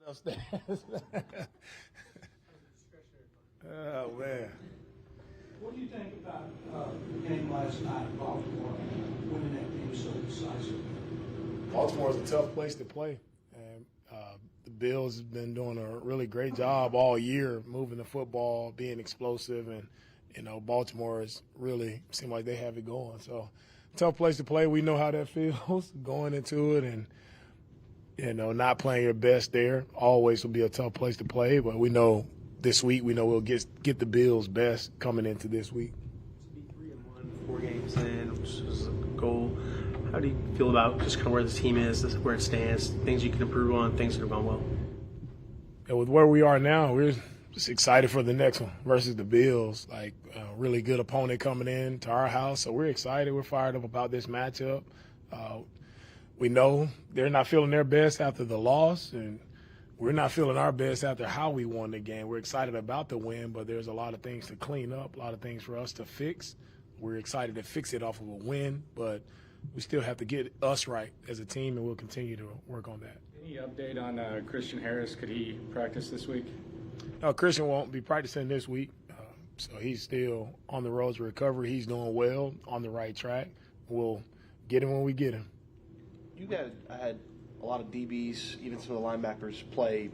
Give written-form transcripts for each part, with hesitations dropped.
Upstairs. Oh, man. What do you think about the game last night, Baltimore, winning that game so decisively? Baltimore is a tough place to play. And the Bills have been doing a really great job all year moving the football, being explosive, and, Baltimore is really seem like they have it going. So, tough place to play. We know how that feels going into it, and, not playing your best there always will be a tough place to play, but we know this week, we'll get the Bills' best coming into this week. To be 3-1, 4 games in, which is a goal. How do you feel about just kind of where this team is, where it stands, things you can improve on, things that have gone well? And with where we are now, we're just excited for the next one versus the Bills. Like a really good opponent coming in to our house, so we're excited. We're fired up about this matchup. We know they're not feeling their best after the loss, and we're not feeling our best after how we won the game. We're excited about the win, but there's a lot of things to clean up, a lot of things for us to fix. We're excited to fix it off of a win, but we still have to get us right as a team, and we'll continue to work on that. Any update on Christian Harris? Could he practice this week? No, Christian won't be practicing this week, so he's still on the road to recovery. He's doing well, on the right track. We'll get him when we get him. You guys had a lot of DBs, even some of the linebackers, play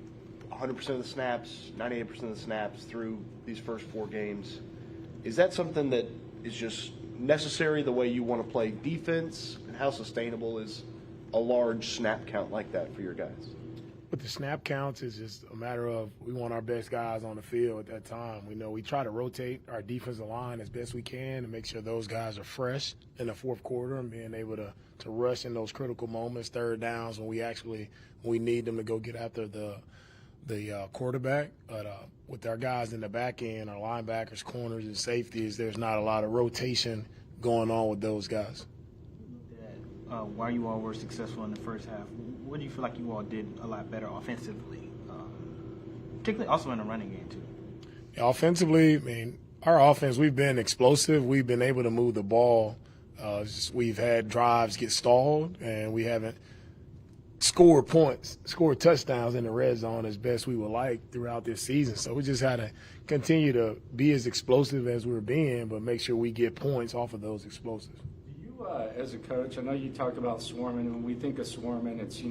100% of the snaps, 98% of the snaps through these first 4 games. Is that something that is just necessary the way you want to play defense? And how sustainable is a large snap count like that for your guys? With the snap counts, it's just a matter of we want our best guys on the field at that time. We know we try to rotate our defensive line as best we can to make sure those guys are fresh in the fourth quarter and being able to rush in those critical moments, third downs, when we need them to go get after the quarterback. But with our guys in the back end, our linebackers, corners, and safeties, there's not a lot of rotation going on with those guys. Why you all were successful in the first half, what do you feel like you all did a lot better offensively, particularly also in the running game too? Yeah, offensively, I mean, our offense, we've been explosive. We've been able to move the ball. We've had drives get stalled, and we haven't scored touchdowns in the red zone as best we would like throughout this season. So we just had to continue to be as explosive as we're being, but make sure we get points off of those explosives. As a coach, I know you talked about swarming. When we think of swarming, it's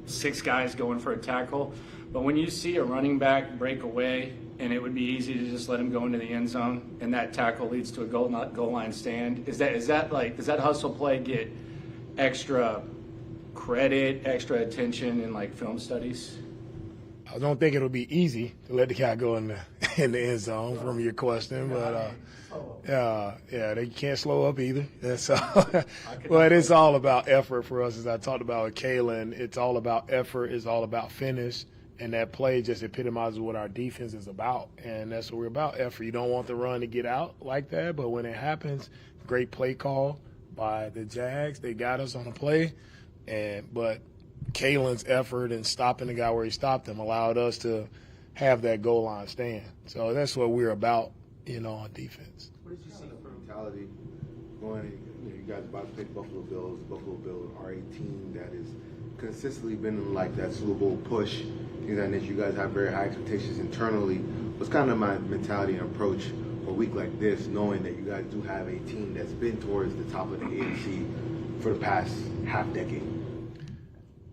6 guys going for a tackle. But when you see a running back break away, and it would be easy to just let him go into the end zone, and that tackle leads to a goal line stand, does that hustle play get extra credit, extra attention in film studies? I don't think it'll be easy to let the guy go in the end zone from your question, but they can't slow up either. But it's all about effort for us, as I talked about with Kalen. It's all about effort. It's all about finish, and that play just epitomizes what our defense is about, and that's what we're about, effort. You don't want the run to get out like that, but when it happens, great play call by the Jags. They got us on a play, but Kalen's effort and stopping the guy where he stopped him allowed us to have that goal line stand. So that's what we're about, on defense. What did you see from mentality going? You guys about to play Buffalo Bills. Buffalo Bills are a team that has consistently been in that Super Bowl push. And that you guys have very high expectations internally. What's kind of my mentality and approach for a week like this, knowing that you guys do have a team that's been towards the top of the AFC for the past half decade?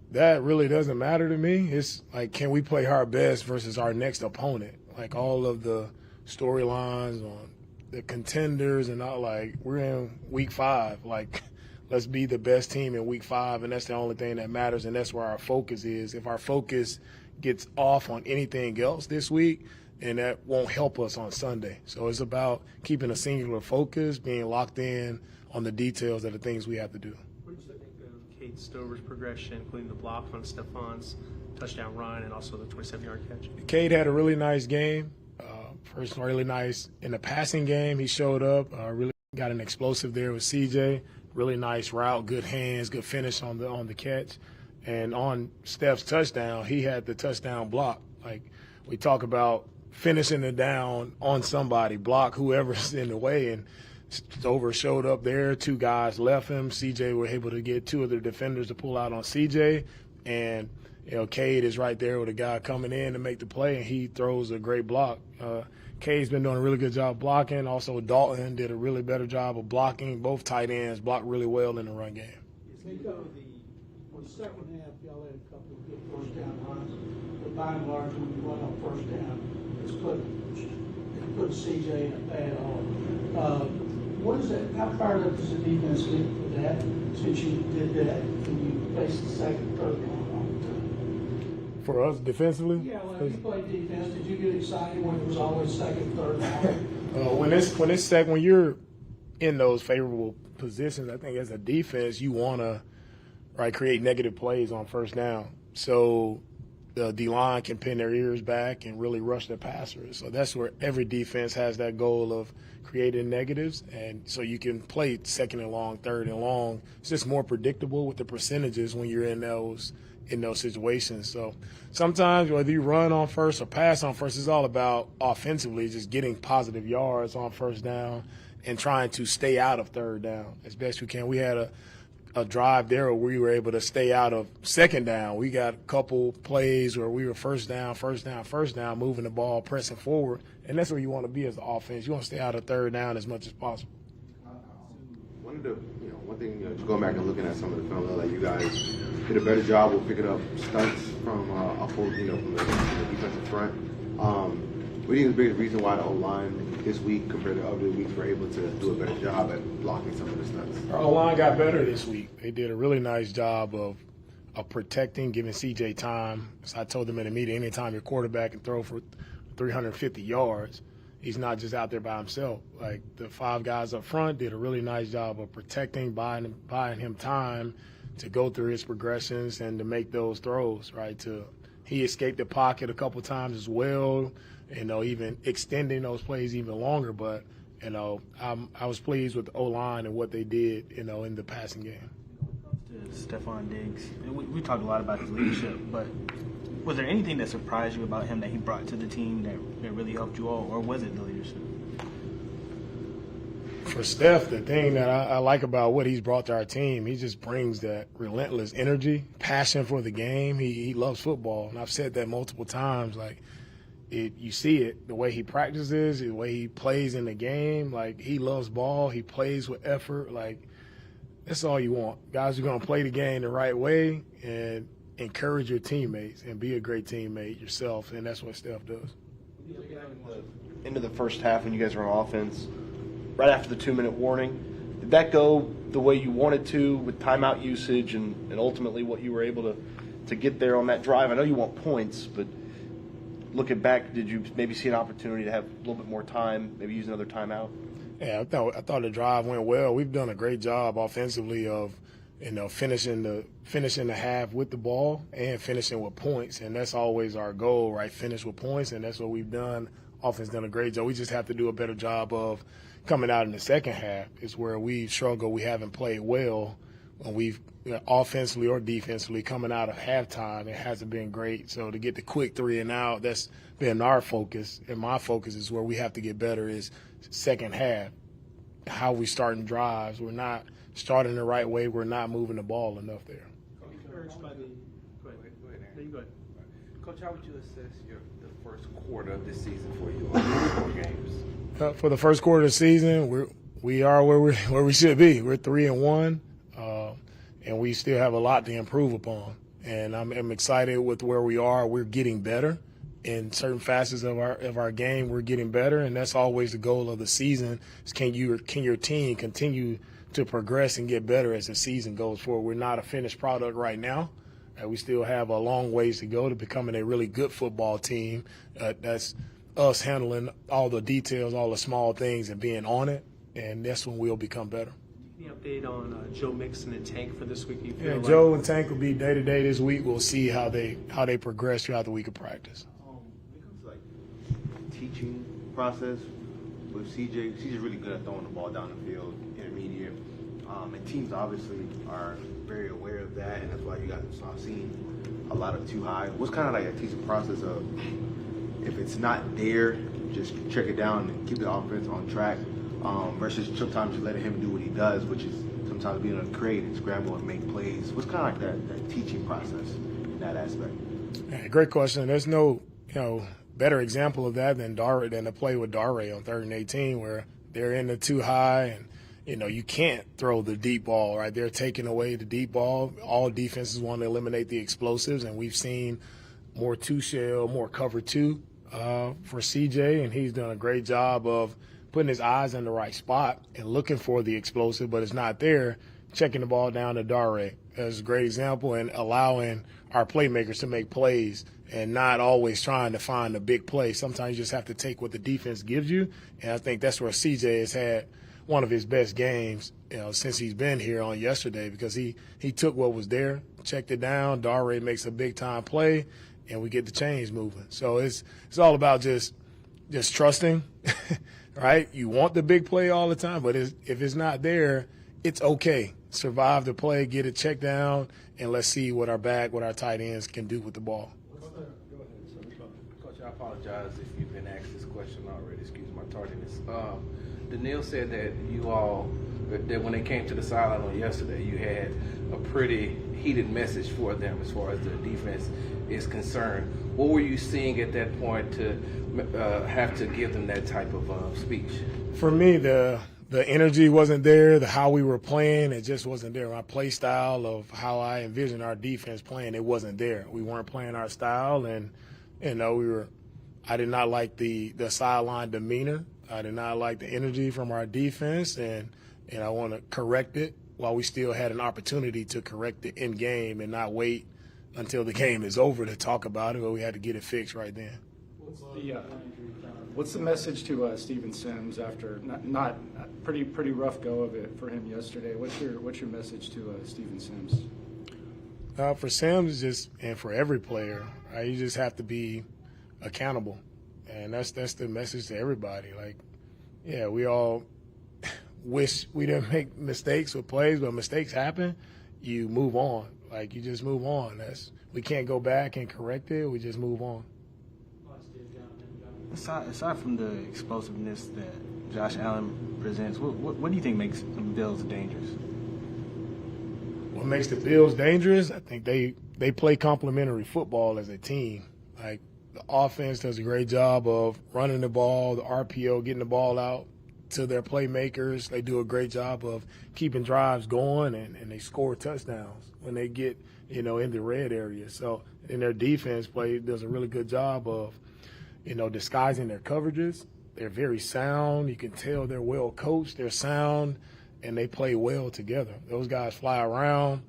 That really doesn't matter to me. It's like, can we play our best versus our next opponent? Like all of the storylines on the contenders and all, we're in week 5. Let's be the best team in week 5, and that's the only thing that matters, and that's where our focus is. If our focus gets off on anything else this week, and that won't help us on Sunday. So it's about keeping a singular focus, being locked in on the details of the things we have to do. What did you think of Cade Stover's progression, including the block on Stefan's touchdown run and also the 27-yard catch? Cade had a really nice game. First, really nice in the passing game. He showed up, really got an explosive there with CJ. Really nice route, good hands, good finish on the catch. And on Steph's touchdown, he had the touchdown block. We talk about finishing it down on somebody, block whoever's in the way, and Stover showed up there. 2 guys left him. CJ were able to get 2 of the defenders to pull out on CJ. And, Cade is right there with a guy coming in to make the play, and he throws a great block. Cade's been doing a really good job blocking. Also, Dalton did a really better job of blocking. Both tight ends blocked really well in the run game. DeMeco, on the second half, y'all had a couple of good first down runs, but by and large, when you run on first down, it's put CJ in a bad hole. What is that? How fired up does the defense get for that? Since you did that, and you faced the second, third down all the time. For us defensively? Yeah, when you played defense, did you get excited when it was always second, third down? When you're in those favorable positions, I think as a defense, you want to create negative plays on first down. So the D-line can pin their ears back and really rush the passers. So that's where every defense has that goal of creating negatives. And so you can play second and long, third and long. It's just more predictable with the percentages when you're in those situations. So sometimes whether you run on first or pass on first, it's all about offensively just getting positive yards on first down and trying to stay out of third down as best we can. We had a drive there where we were able to stay out of second down. We got a couple plays where we were first down, moving the ball, pressing forward, and that's where you want to be as an offense. You want to stay out of third down as much as possible. One thing, just going back and looking at some of the film, like you guys did a better job of picking up stunts from from the defensive front. What do you think is the biggest reason why the O-line this week compared to other weeks were able to do a better job at blocking some of the stunts? Our O-line got better this week. They did a really nice job of protecting, giving CJ time. As I told them in the meeting, anytime your quarterback can throw for 350 yards, he's not just out there by himself. Like the five guys up front did a really nice job of protecting, buying him time to go through his progressions and to make those throws, right? He escaped the pocket a couple times as well, even extending those plays even longer. But, I was pleased with the O-line and what they did, in the passing game. When it comes to Stephon Diggs, we talked a lot about his leadership, but was there anything that surprised you about him that he brought to the team that really helped you all, or was it the leadership? For Steph, the thing that I like about what he's brought to our team, he just brings that relentless energy, passion for the game. He loves football, and I've said that multiple times. You see it, the way he practices, the way he plays in the game. He loves ball. He plays with effort. That's all you want. Guys are going to play the game the right way and encourage your teammates and be a great teammate yourself, and that's what Steph does. Into the first half when you guys were on offense, right after the 2-minute warning, did that go the way you wanted to with timeout usage and ultimately what you were able to get there on that drive? I know you want points, but looking back, did you maybe see an opportunity to have a little bit more time, maybe use another timeout? Yeah, I thought the drive went well. We've done a great job offensively of finishing the half with the ball and finishing with points, and that's always our goal, right? Finish with points, and that's what we've done. Offense done a great job. We just have to do a better job of coming out in the second half. Is where we struggle. We haven't played well when we've offensively or defensively coming out of halftime. It hasn't been great. So to get the quick 3 and out, that's been our focus, and my focus is where we have to get better is second half. How we starting drives, we're not starting the right way. We're not moving the ball enough there. Coach, how would you assess the first quarter of this season for you on 4 games? For the first quarter of the season, we are where we should be. We're 3-1, and we still have a lot to improve upon. And I'm excited with where we are. We're getting better in certain facets of our game. We're getting better, and that's always the goal of the season. Is can your team continue to progress and get better as the season goes forward? We're not a finished product right now. We still have a long ways to go to becoming a really good football team. That's us handling all the details, all the small things, and being on it, and that's when we'll become better. Any update on Joe Mixon and Tank for this week? Joe and Tank will be day-to-day this week. We'll see how they progress throughout the week of practice. When it comes to teaching process with CJ's really good at throwing the ball down the field, intermediate, and teams obviously are very aware of that, and that's why you guys are seeing a lot of too high. What's kind of like a teaching process of if it's not there, just check it down and keep the offense on track, versus sometimes just letting him do what he does, which is sometimes being able to create and scramble and make plays. What's kind of like that teaching process in that aspect? Yeah, great question. There's no, better example of that than the play with Dare on 3rd and 18 where they're in the too high and, you can't throw the deep ball, right? They're taking away the deep ball. All defenses want to eliminate the explosives, and we've seen more two-shell, more cover two for CJ, and he's done a great job of putting his eyes in the right spot and looking for the explosive, but it's not there, checking the ball down to Dare. That's a great example, and allowing our playmakers to make plays and not always trying to find a big play. Sometimes you just have to take what the defense gives you, and I think that's where CJ has had one of his best games, since he's been here on yesterday, because he took what was there, checked it down. Dare makes a big time play, and we get the chains moving. So it's all about just trusting, right? You want the big play all the time, but if it's not there, it's okay. Survive the play, get it checked down, and let's see what our tight ends can do with the ball. Coach, I apologize if you've been asked this question already. Excuse my tardiness. Daniil said that when they came to the sideline on yesterday, you had a pretty heated message for them as far as the defense is concerned. What were you seeing at that point to have to give them that type of speech? For me, the energy wasn't there. How we were playing, it just wasn't there. My play style of how I envisioned our defense playing, it wasn't there. We weren't playing our style, and I did not like the sideline demeanor. I did not like the energy from our defense, and I want to correct it while we still had an opportunity to correct it in game and not wait until the game is over to talk about it, but we had to get it fixed right then. What's the message to Steven Sims after not pretty rough go of it for him yesterday? What's your message to Steven Sims? For Sims, and for every player, right, you just have to be accountable, and that's the message to everybody. Like, yeah, we all wish we didn't make mistakes with plays, but mistakes happen. You move on. Like, you just move on. We can't go back and correct it. We just move on. Aside from the explosiveness that Josh Allen presents, what do you think makes the Bills dangerous? What makes the Bills dangerous? I think they play complementary football as a team. Like, the offense does a great job of running the ball, the RPO, getting the ball out to their playmakers. They do a great job of keeping drives going, and they score touchdowns when they get, in the red area. So, in their defense does a really good job of, disguising their coverages. They're very sound. You can tell they're well coached. They're sound, and they play well together. Those guys fly around.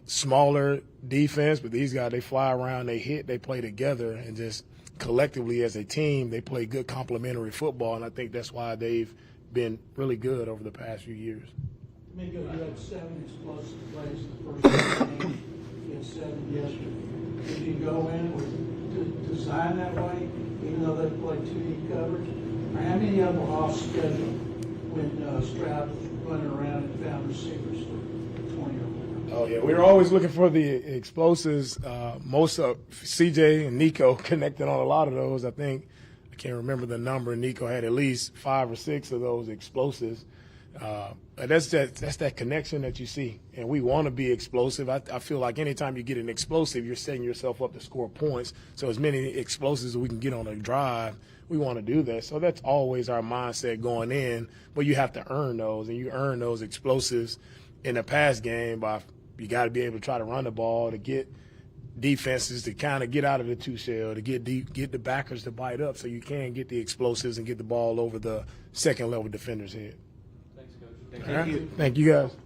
Smaller defense, but these guys, they fly around, they hit, they play together, and just collectively as a team, they play good complementary football, and I think that's why they've been really good over the past few years. DeMeco, you had 7 explosive plays in the first game. You had 7 yesterday. Did you go in with design that way, even though they played 2 deep coverage? Or how many of them were off schedule when Stroud was running around and found receivers for 20 or more? Oh, yeah. We were always looking for the explosives. Most of CJ and Nico connected on a lot of those. I can't remember the number. Nico had at least 5 or 6 of those explosives. That's that connection that you see. And we want to be explosive. I feel like anytime you get an explosive, you're setting yourself up to score points. So as many explosives as we can get on a drive, we want to do that. So that's always our mindset going in. But you have to earn those, and you earn those explosives in the pass game by – you got to be able to try to run the ball to get defenses to kind of get out of the two-shell, to get the backers to bite up so you can get the explosives and get the ball over the second-level defender's head. Thanks, Coach. Thank you, guys.